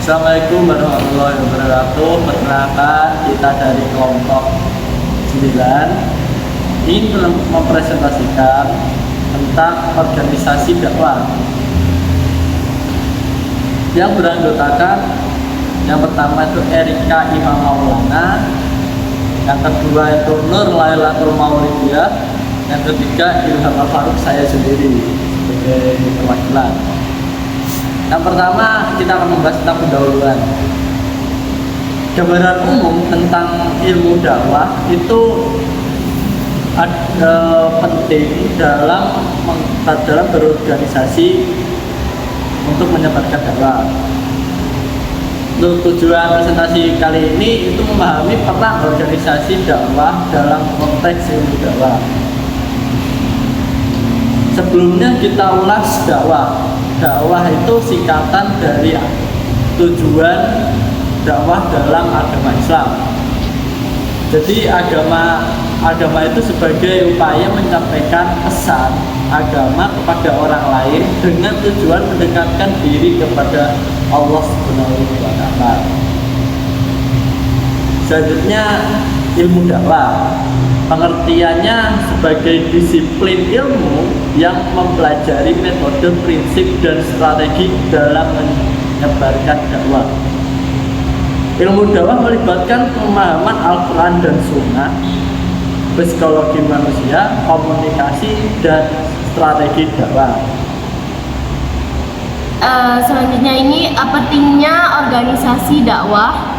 Assalamualaikum warahmatullahi wabarakatuh. Perkenalkan, kita dari kelompok 9 ingin mempresentasikan tentang organisasi dakwah yang beranggotakan yang pertama itu Erika Imam Maulana, yang kedua itu Nur Lailatul Maulidiyah, yang ketiga Ilham Al-Faruq, saya sendiri sebagai perwakilan. Yang pertama kita akan membahas tentang pendahuluan. Gambaran umum tentang ilmu dakwah itu penting dalam berorganisasi untuk menyebarkan dakwah. Untuk tujuan presentasi kali ini itu memahami peran organisasi dakwah dalam konteks ilmu dakwah. Sebelumnya kita ulas dakwah. Dakwah itu singkatan dari tujuan dakwah dalam agama Islam. Jadi agama itu sebagai upaya menyampaikan pesan agama kepada orang lain dengan tujuan mendekatkan diri kepada Allah Subhanahu wa Ta'ala. Selanjutnya ilmu dakwah. Pengertiannya sebagai disiplin ilmu yang mempelajari metode, prinsip, dan strategi dalam menyebarkan dakwah. Ilmu dakwah melibatkan pemahaman Al-Quran dan Sunnah, psikologi manusia, komunikasi, dan strategi dakwah. Selanjutnya ini pentingnya organisasi dakwah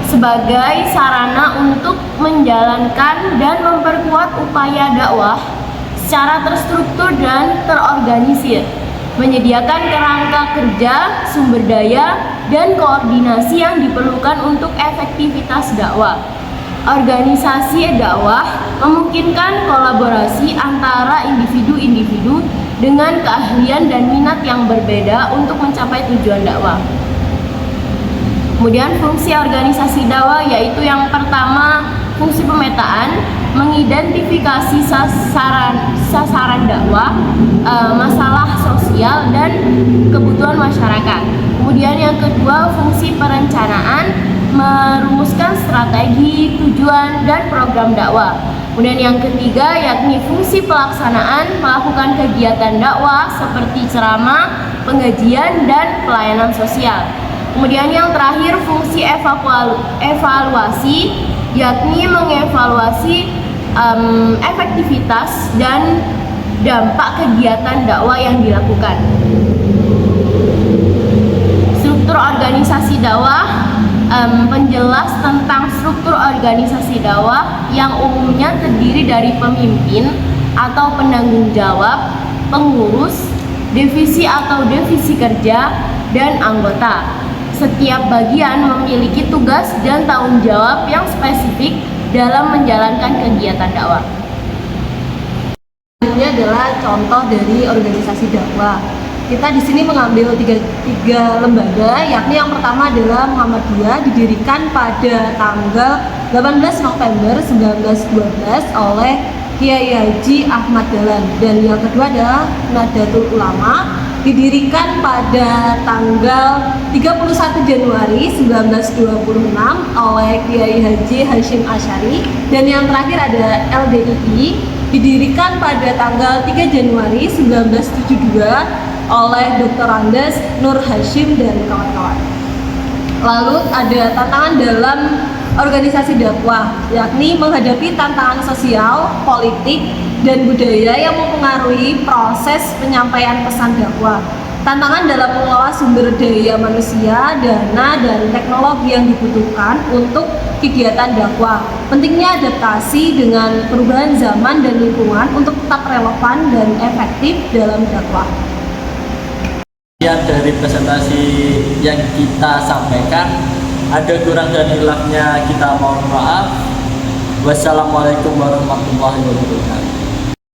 sebagai sarana untuk menjalankan dan memperkuat upaya dakwah secara terstruktur dan terorganisir, menyediakan kerangka kerja, sumber daya, dan koordinasi yang diperlukan untuk efektivitas dakwah. Organisasi dakwah memungkinkan kolaborasi antara individu-individu dengan keahlian dan minat yang berbeda untuk mencapai tujuan dakwah. Kemudian fungsi organisasi dakwah yaitu yang pertama fungsi pemetaan, mengidentifikasi sasaran dakwah, masalah sosial dan kebutuhan masyarakat. Kemudian yang kedua fungsi perencanaan, merumuskan strategi, tujuan, dan program dakwah. Kemudian yang ketiga yakni fungsi pelaksanaan, melakukan kegiatan dakwah seperti ceramah, pengajian, dan pelayanan sosial. Kemudian yang terakhir fungsi evaluasi, yakni mengevaluasi efektivitas dan dampak kegiatan dakwah yang dilakukan. Struktur organisasi dakwah, penjelas tentang struktur organisasi dakwah yang umumnya terdiri dari pemimpin atau penanggung jawab, pengurus, divisi atau divisi kerja, dan anggota. Setiap bagian memiliki tugas dan tanggung jawab yang spesifik dalam menjalankan kegiatan dakwah. Ini adalah contoh dari organisasi dakwah. Kita di sini mengambil tiga lembaga, yakni yang pertama adalah Muhammadiyah, didirikan pada tanggal 18 November 1912 oleh Kiai Haji Ahmad Dahlan, dan yang kedua adalah Nahdlatul Ulama, didirikan pada tanggal 31 Januari 1926 oleh Kiai Haji Hashim Asy'ari, dan yang terakhir ada LDII, didirikan pada tanggal 3 Januari 1972 oleh Dr. Andes Nur Hashim dan kawan-kawan. Lalu ada tantangan dalam organisasi dakwah, yakni menghadapi tantangan sosial, politik, dan budaya yang mempengaruhi proses penyampaian pesan dakwah. Tantangan dalam mengelola sumber daya manusia, dana, dan teknologi yang dibutuhkan untuk kegiatan dakwah. Pentingnya adaptasi dengan perubahan zaman dan lingkungan untuk tetap relevan dan efektif dalam dakwah. Dari presentasi yang kita sampaikan, ada kurang dan hilafnya kita mohon maaf. Wassalamualaikum warahmatullahi wabarakatuh.